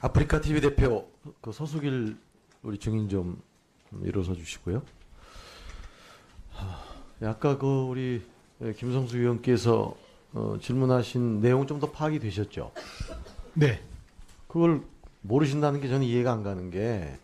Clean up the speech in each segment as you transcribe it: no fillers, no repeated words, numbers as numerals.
아프리카 TV 대표 그 서수길 우리 증인 좀 일어서 주시고요. 아까 그 우리 김성수 의원께서 질문하신 내용 좀 더 파악이 되셨죠? 네. 그걸 모르신다는 게 저는 이해가 안 가는 게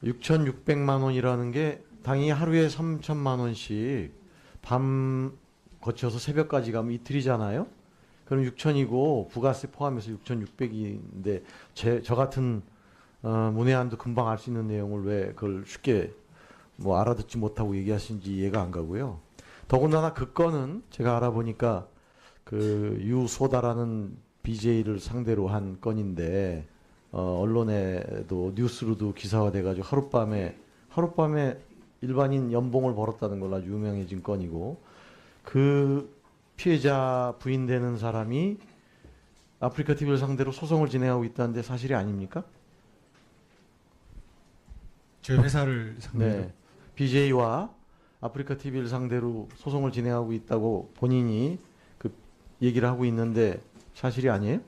6,600만 원이라는 게 당연히 하루에 3천만 원씩 밤 거쳐서 새벽까지 가면 이틀이잖아요. 그럼 6천이고 부가세 포함해서 6,600인데 저 같은 문외한도 금방 알 수 있는 내용을 왜 그걸 쉽게 뭐 알아듣지 못하고 얘기하시는지 이해가 안 가고요. 더군다나 그 건은 제가 알아보니까 그 유소다라는 BJ를 상대로 한 건인데 언론에도 뉴스로도 기사화돼가지고 하룻밤에 일반인 연봉을 벌었다는 걸로 아주 유명해진 건이고 그 피해자 부인되는 사람이 아프리카 TV를 상대로 소송을 진행하고 있다는데 사실이 아닙니까? 저희 회사를 상대로. 네. BJ와 아프리카 TV를 상대로 소송을 진행하고 있다고 본인이 그 얘기를 하고 있는데 사실이 아니에요?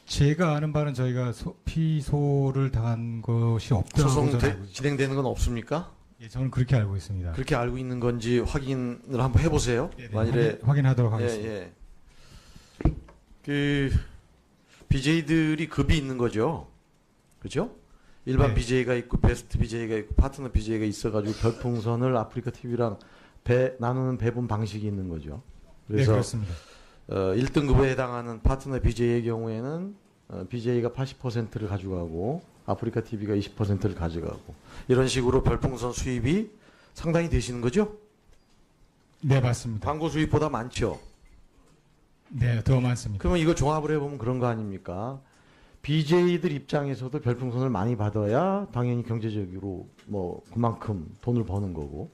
제가 아는 바는 저희가 피소를 당한 것이 없다고 소송 저는 알고 있습니다. 진행되는 건 없습니까? 예, 저는 그렇게 알고 있습니다. 그렇게 알고 있는 건지 확인을 한번 해보세요. 네, 만일에 확인하도록 하겠습니다. 예. 그 BJ들이 급이 있는 거죠. 그죠? 일반 네. BJ가 있고 베스트 BJ가 있고 파트너 BJ가 있어가지고 별풍선을 아프리카 TV랑 나누는 배분 방식이 있는 거죠. 네, 그래서 그렇습니다. 1등급에 해당하는 파트너 BJ의 경우에는 BJ가 80%를 가져가고 아프리카 TV가 20%를 가져가고 이런 식으로 별풍선 수입이 상당히 되시는 거죠? 네, 맞습니다. 광고 수입보다 많죠? 네, 더 많습니다. 그러면 이거 종합을 해보면 그런 거 아닙니까? BJ들 입장에서도 별풍선을 많이 받아야 당연히 경제적으로 뭐 그만큼 돈을 버는 거고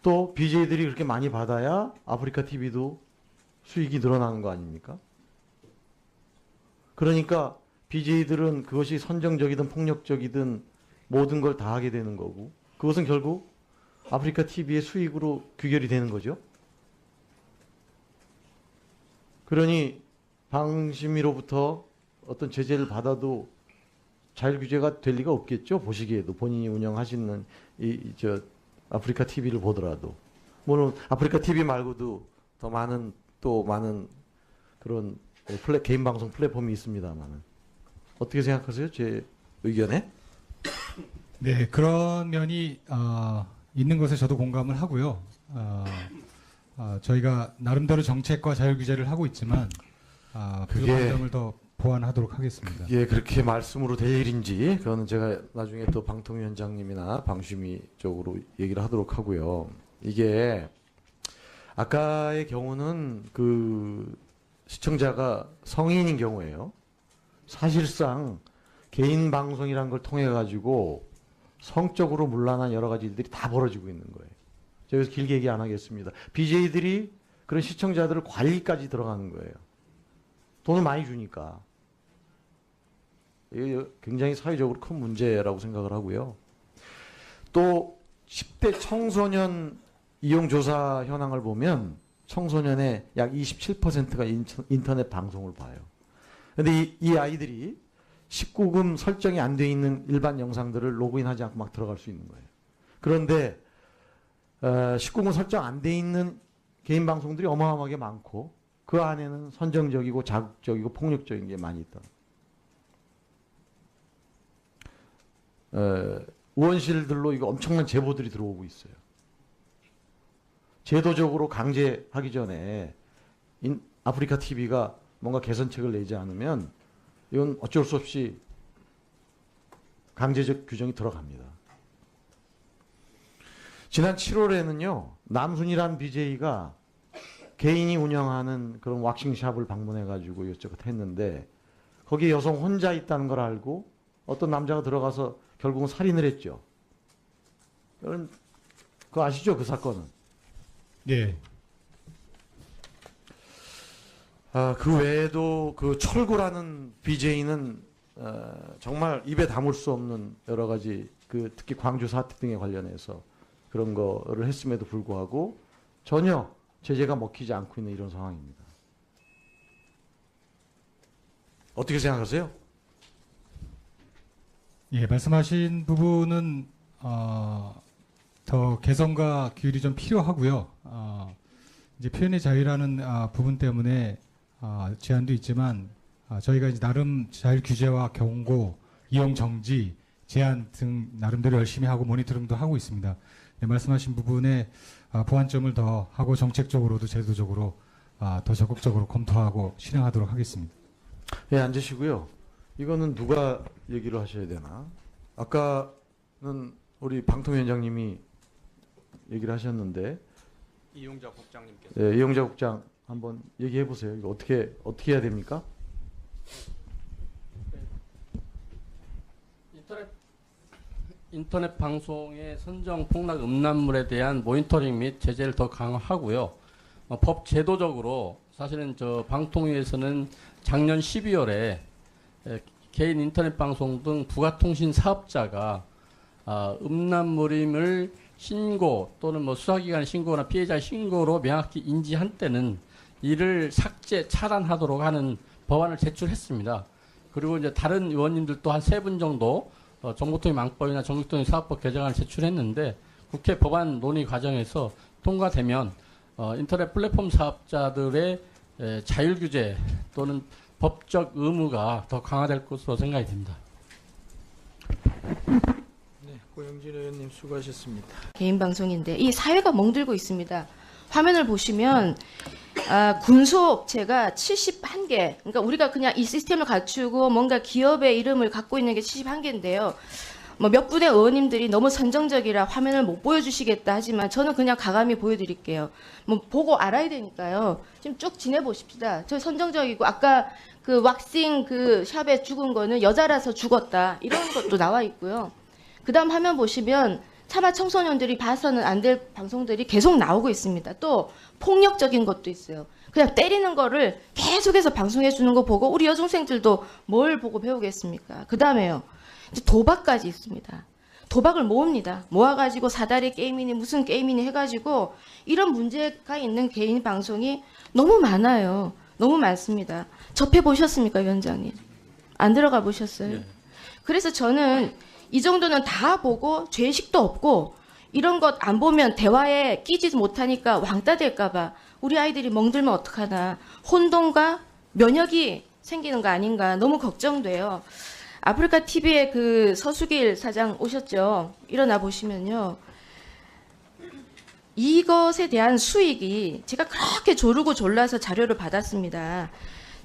또 BJ들이 그렇게 많이 받아야 아프리카 TV도 수익이 늘어나는 거 아닙니까? 그러니까 BJ들은 그것이 선정적이든 폭력적이든 모든 걸 다 하게 되는 거고 그것은 결국 아프리카 TV의 수익으로 귀결이 되는 거죠. 그러니 방심위로부터 어떤 제재를 받아도 자율 규제가 될 리가 없겠죠. 보시기에도 본인이 운영하시는 아프리카 TV를 보더라도 물론 아프리카 TV 말고도 더 많은 그런 개인 방송 플랫폼이 있습니다만은 어떻게 생각하세요? 제 의견에? 네, 그런 면이 있는 것에 저도 공감을 하고요. 저희가 나름대로 정책과 자율 규제를 하고 있지만 필요한 점을 더 보완하도록 하겠습니다. 예, 그렇게 말씀으로 될 일인지 그거는 제가 나중에 또 방통위원장님이나 방심위 쪽으로 얘기를 하도록 하고요. 이게 아까의 경우는 그 시청자가 성인인 경우에요. 사실상 개인 방송이란 걸 통해 가지고 성적으로 문란한 여러 가지 일들이 다 벌어지고 있는 거예요. 제가 여기서 길게 얘기 안 하겠습니다. BJ들이 그런 시청자들을 관리까지 들어가는 거예요. 돈을 많이 주니까. 이게 굉장히 사회적으로 큰 문제라고 생각을 하고요. 또 10대 청소년 이용조사 현황을 보면 청소년의 약 27%가 인터넷 방송을 봐요. 근데 이 아이들이 19금 설정이 안 돼 있는 일반 영상들을 로그인하지 않고 막 들어갈 수 있는 거예요. 그런데 19금 설정 안 돼 있는 개인 방송들이 어마어마하게 많고 그 안에는 선정적이고 자극적이고 폭력적인 게 많이 있다. 의원실들로 이거 엄청난 제보들이 들어오고 있어요. 제도적으로 강제하기 전에 아프리카 TV가 뭔가 개선책을 내지 않으면 이건 어쩔 수 없이 강제적 규정이 들어갑니다. 지난 7월에는요. 남순이란 BJ가 개인이 운영하는 그런 왁싱샵을 방문해가지고 이것저것 했는데 거기에 여성 혼자 있다는 걸 알고 어떤 남자가 들어가서 결국은 살인을 했죠. 여러분 그거 아시죠? 그 사건은. 네. 그 외에도 그 철구라는 BJ는 정말 입에 담을 수 없는 여러 가지 그 특히 광주 사태 등에 관련해서 그런 거를 했음에도 불구하고 전혀 제재가 먹히지 않고 있는 이런 상황입니다. 어떻게 생각하세요? 예, 말씀하신 부분은 더 개선과 규율이 좀 필요하고요. 이제 표현의 자유라는 부분 때문에 제한도 있지만 저희가 이제 나름 자율 규제와 경고, 이용 정지, 제한 등 나름대로 열심히 하고 모니터링도 하고 있습니다. 네, 말씀하신 부분에 보완점을 더 하고 정책적으로도 제도적으로 더 적극적으로 검토하고 실행하도록 하겠습니다. 예, 앉으시고요. 이거는 누가 얘기를 하셔야 되나? 아까는 우리 방통위원장님이 얘기를 하셨는데 이용자 국장님께서 예, 이용자 국장 한번 얘기해 보세요. 이거 어떻게 해야 됩니까? 인터넷 방송의 선정 폭락 음란물에 대한 모니터링 및 제재를 더 강화하고요. 법 제도적으로 사실은 저 방통위에서는 작년 12월에 개인 인터넷 방송 등 부가통신 사업자가 음란물임을 신고 또는 뭐 수사기관 신고나 피해자 신고로 명확히 인지한 때는 이를 삭제 차단하도록 하는 법안을 제출했습니다. 그리고 이제 다른 의원님들도 한 3분 정도 정보통일망법이나 정보통일사업법 개정안을 제출했는데 국회 법안 논의 과정에서 통과되면 인터넷 플랫폼 사업자들의 자율규제 또는 법적 의무가 더 강화될 것으로 생각이 됩니다. 네, 고영진 의원님 수고하셨습니다. 개인 방송인데 이 사회가 멍들고 있습니다. 화면을 보시면 군소업체가 71개, 그러니까 우리가 그냥 이 시스템을 갖추고 뭔가 기업의 이름을 갖고 있는 게 71개인데요. 뭐 몇 분의 의원님들이 너무 선정적이라 화면을 못 보여주시겠다 하지만 저는 그냥 가감히 보여드릴게요. 뭐 보고 알아야 되니까요. 지금 쭉 지내보십시다. 저 선정적이고 아까 그 왁싱 그 샵에 죽은 거는 여자라서 죽었다 이런 것도 나와 있고요. 그 다음 화면 보시면 차마 청소년들이 봐서는 안 될 방송들이 계속 나오고 있습니다. 또 폭력적인 것도 있어요. 그냥 때리는 거를 계속해서 방송해 주는 거 보고 우리 여중생들도 뭘 보고 배우겠습니까? 그 다음에요. 이제 도박까지 있습니다. 도박을 모읍니다. 모아가지고 사다리 게임이니 무슨 게임이니 해가지고 이런 문제가 있는 개인 방송이 너무 많아요. 너무 많습니다. 접해 보셨습니까, 위원장님? 안 들어가 보셨어요? 네. 그래서 저는 이 정도는 다 보고 죄의식도 없고 이런 것 안 보면 대화에 끼지 못하니까 왕따 될까봐 우리 아이들이 멍들면 어떡하나 혼돈과 면역이 생기는 거 아닌가 너무 걱정돼요. 아프리카 TV의 그 서수길 사장 오셨죠? 일어나 보시면요. 이것에 대한 수익이 제가 그렇게 조르고 졸라서 자료를 받았습니다.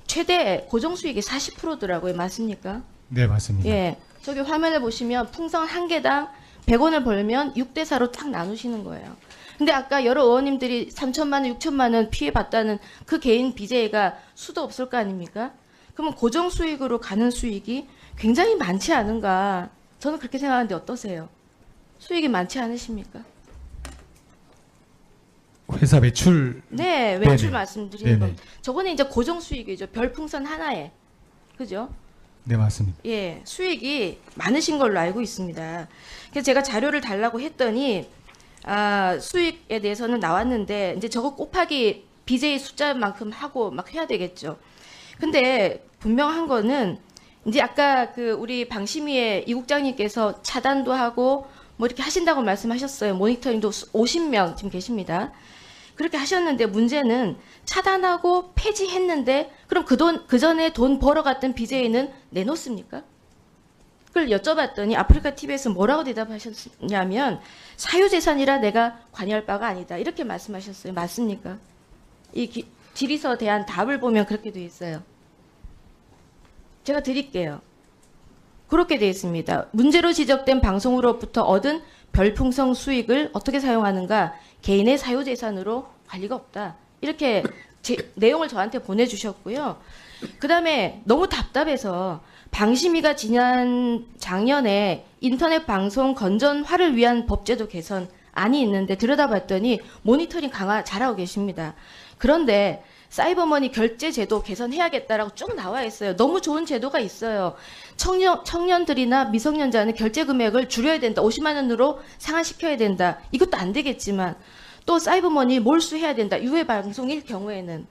최대 고정 수익이 40%더라고요. 맞습니까? 네, 맞습니다. 예. 저기 화면에 보시면 풍선 한 개당 100원을 벌면 6대 4로 딱 나누시는 거예요. 근데 아까 여러 의원님들이 3천만 원, 6천만 원 피해 봤다는 그 개인 BJ가 수도 없을 거 아닙니까? 그러면 고정 수익으로 가는 수익이 굉장히 많지 않은가? 저는 그렇게 생각하는데 어떠세요? 수익이 많지 않으십니까? 회사 매출 네, 외출 네네. 말씀드리는 네네. 겁니다. 저거는 이제 고정 수익이죠. 별풍선 하나에. 그죠? 네, 맞습니다. 예, 수익이 많으신 걸로 알고 있습니다. 그래서 제가 자료를 달라고 했더니 수익에 대해서는 나왔는데 이제 저거 곱하기 BJ 숫자만큼 하고 막 해야 되겠죠. 근데 분명한 거는 이제 아까 그 우리 방심위의 이 국장님께서 차단도 하고 뭐 이렇게 하신다고 말씀하셨어요. 모니터링도 50명 지금 계십니다. 그렇게 하셨는데 문제는 차단하고 폐지했는데 그럼 그 전에 돈 벌어갔던 BJ는 내놓습니까? 그걸 여쭤봤더니 아프리카 TV에서 뭐라고 대답하셨냐면 사유재산이라 내가 관여할 바가 아니다. 이렇게 말씀하셨어요. 맞습니까? 이 질의서 대한 답을 보면 그렇게 돼 있어요. 제가 드릴게요. 그렇게 돼 있습니다. 문제로 지적된 방송으로부터 얻은 별풍선 수익을 어떻게 사용하는가? 개인의 사유재산으로 관리가 없다. 이렇게 내용을 저한테 보내주셨고요. 그 다음에 너무 답답해서 방심위가 작년에 인터넷 방송 건전화를 위한 법제도 개선안이 있는데 들여다봤더니 모니터링 강화 잘하고 계십니다. 그런데 사이버머니 결제 제도 개선해야겠다라고 쭉 나와 있어요. 너무 좋은 제도가 있어요. 청년들이나 미성년자는 결제 금액을 줄여야 된다. 50만 원으로 상한시켜야 된다. 이것도 안 되겠지만 또 사이버머니 몰수해야 된다. 유해 방송일 경우에는.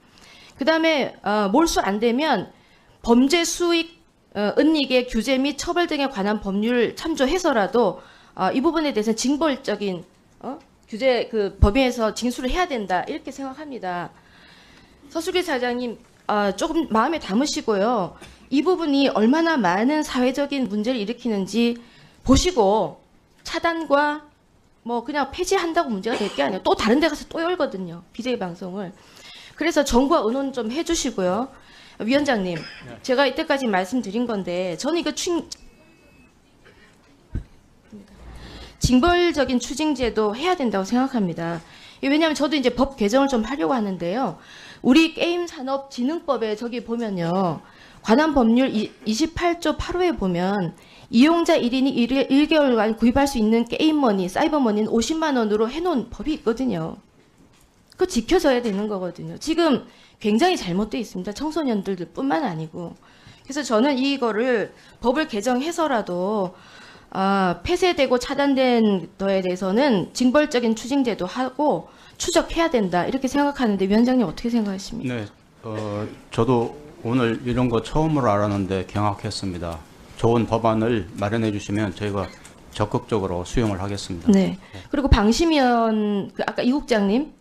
그다음에 몰수 안 되면 범죄 수익 은닉의 규제 및 처벌 등에 관한 법률 참조해서라도 이 부분에 대해서 징벌적인 규제 그 범위에서 징수를 해야 된다 이렇게 생각합니다. 서수길 사장님 조금 마음에 담으시고요. 이 부분이 얼마나 많은 사회적인 문제를 일으키는지 보시고 차단과 뭐 그냥 폐지한다고 문제가 될 게 아니에요. 또 다른 데 가서 또 열거든요. BJ 방송을. 그래서 정부와 의논 좀 해주시고요. 위원장님, 제가 이때까지 말씀드린 건데 저는 이거 징벌적인 추징제도 해야 된다고 생각합니다. 왜냐하면 저도 이제 법 개정을 좀 하려고 하는데요. 우리 게임산업진흥법에 저기 보면요. 관한 법률 28조 8호에 보면 이용자 1인이 1개월간 구입할 수 있는 게임머니, 사이버머니는 50만 원으로 해놓은 법이 있거든요. 그거 지켜져야 되는 거거든요. 지금 굉장히 잘못되어 있습니다. 청소년들뿐만 아니고. 그래서 저는 이거를 법을 개정해서라도 폐쇄되고 차단된 거에 대해서는 징벌적인 추징제도 하고 추적해야 된다 이렇게 생각하는데 위원장님 어떻게 생각하십니까? 네, 저도 오늘 이런 거 처음으로 알았는데 경악했습니다. 좋은 법안을 마련해 주시면 저희가 적극적으로 수용을 하겠습니다. 네. 그리고 방심위원 아까 이 국장님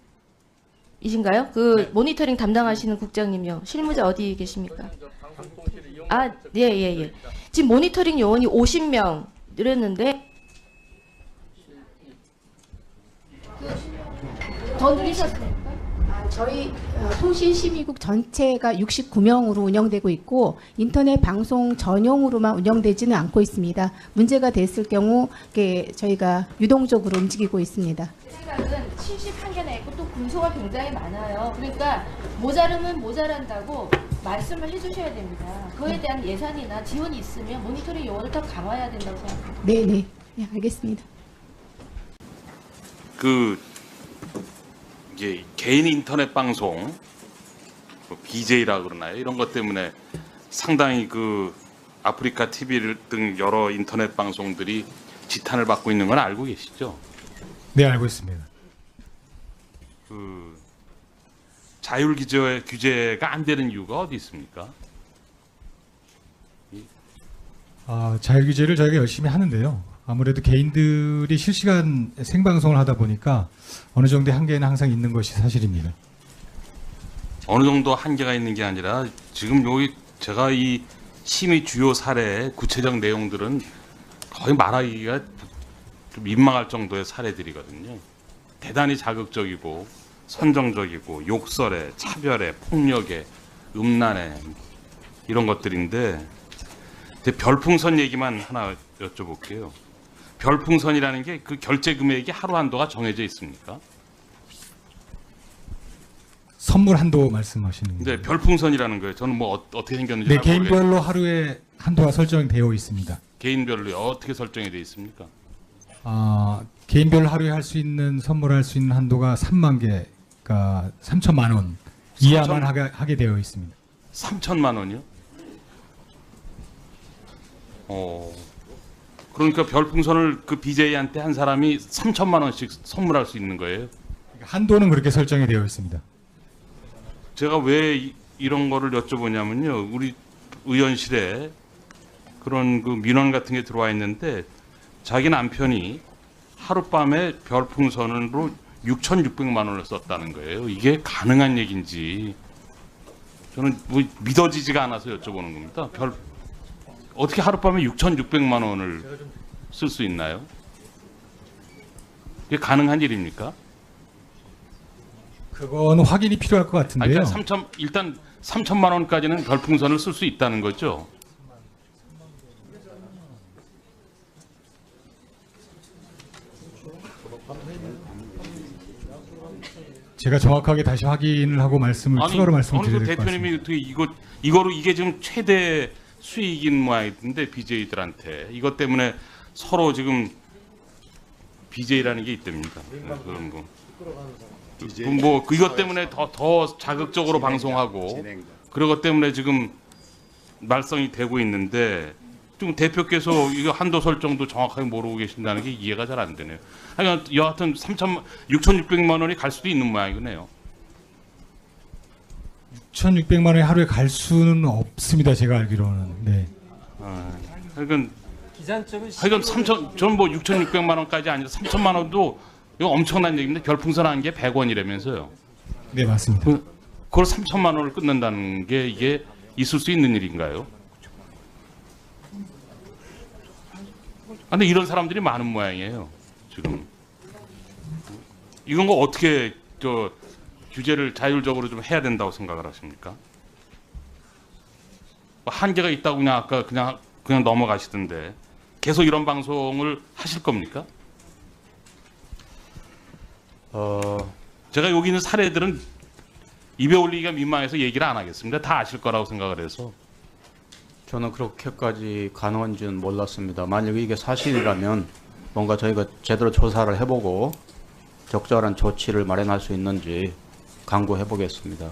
이신가요? 그 모니터링 담당하시는 국장님요. 실무자 어디 계십니까? 예. 지금 모니터링 요원이 50명 늘었는데 더 늘리셨습니까? 저희 통신심의국 전체가 69명으로 운영되고 있고 인터넷 방송 전용으로만 운영되지는 않고 있습니다. 문제가 됐을 경우 저희가 유동적으로 움직이고 있습니다. 생각은 71개나 있고 또 군소가 굉장히 많아요. 그러니까 모자르면 모자란다고 말씀을 해주셔야 됩니다. 그거에 대한 예산이나 지원이 있으면 모니터링 요원을 더 강화해야 된다고 생각합니다. 네, 알겠습니다. 이게 개인 인터넷 방송 BJ라 그러나요? 이런 것 때문에 상당히 아프리카 TV 등 여러 인터넷 방송들이 지탄을 받고 있는 건 알고 계시죠? 네, 알고 있습니다. 자율 규제가 안 되는 이유가 어디 있습니까? 자율 규제를 저희가 열심히 하는데요. 아무래도 개인들이 실시간 생방송을 하다 보니까 어느 정도의 한계는 항상 있는 것이 사실입니다. 어느 정도 한계가 있는 게 아니라 지금 여기 제가 이 심의 주요 사례 구체적 내용들은 거의 말하기가 좀 민망할 정도의 사례들이거든요. 대단히 자극적이고 선정적이고 욕설에 차별에 폭력에 음란에 이런 것들인데 별풍선 얘기만 하나 여쭤볼게요. 별풍선이라는 게 그 결제 금액이 하루 한도가 정해져 있습니까? 선물 한도 말씀하시는 거예요? 네, 별풍선이라는 거예요. 저는 뭐 어떻게 생겼는지 네, 잘 모르겠어요. 개인별로 하루에 한도가 설정되어 있습니다. 개인별로 어떻게 설정이 되어 있습니까? 개인별로 하루에 할 수 있는 선물할 수 있는 한도가 3만 개가 3천만 원 이하만 하게 되어 있습니다. 3천만 원이요? 그러니까 별풍선을 그 BJ한테 한 사람이 3천만 원씩 선물할 수 있는 거예요? 한도는 그렇게 설정이 되어 있습니다. 제가 왜 이런 거를 여쭤보냐면요. 우리 의원실에 그런 민원 같은 게 들어와 있는데 자기 남편이 하룻밤에 별풍선으로 6,600만 원을 썼다는 거예요. 이게 가능한 얘기인지 저는 뭐 믿어지지가 않아서 여쭤보는 겁니다. 어떻게 하룻밤에 6,600만 원을 쓸 수 있나요? 이게 가능한 일입니까? 그건 확인이 필요할 것 같은데요. 그러니까 일단 3천만 원까지는 별풍선을 쓸 수 있다는 거죠. 제가 정확하게 다시 확인을 하고 추가로 말씀을 어느 드릴 것 같습니다. 대표님이 어떻게 이거로 이게 지금 최대 수익인 모양인데 BJ들한테 이것 때문에 서로 지금 BJ라는 게 있답니다. 이것 때문에 더 자극적으로 방송하고 그런 것 때문에 지금 말썽이 되고 있는데 좀 대표께서 이거 한도 설정도 정확하게 모르고 계신다는 게 이해가 잘 안 되네요. 여하튼 6,600만 원이 갈 수도 있는 모양이네요. 6,600만 원이 하루에 갈 수는 없습니다. 제가 알기로는. 네. 하여간 3천, 저는 뭐 6,600만 원까지 아니라 3천만 원도 이거 엄청난 얘기인데 별풍선 게 100원이라면서요. 네, 맞습니다. 그걸 3천만 원을 끊는다는 게 이게 있을 수 있는 일인가요? 근데 이런 사람들이 많은 모양이에요. 지금 이건 거 어떻게 규제를 자율적으로 좀 해야 된다고 생각을 하십니까? 한계가 있다고 그냥 아까 그냥 넘어가시던데 계속 이런 방송을 하실 겁니까? 제가 여기 있는 사례들은 입에 올리기가 민망해서 얘기를 안 하겠습니다. 다 아실 거라고 생각을 해서. 저는 그렇게까지 가능한 줄은 몰랐습니다. 만약에 이게 사실이라면 뭔가 저희가 제대로 조사를 해보고 적절한 조치를 마련할 수 있는지 강구해 보겠습니다.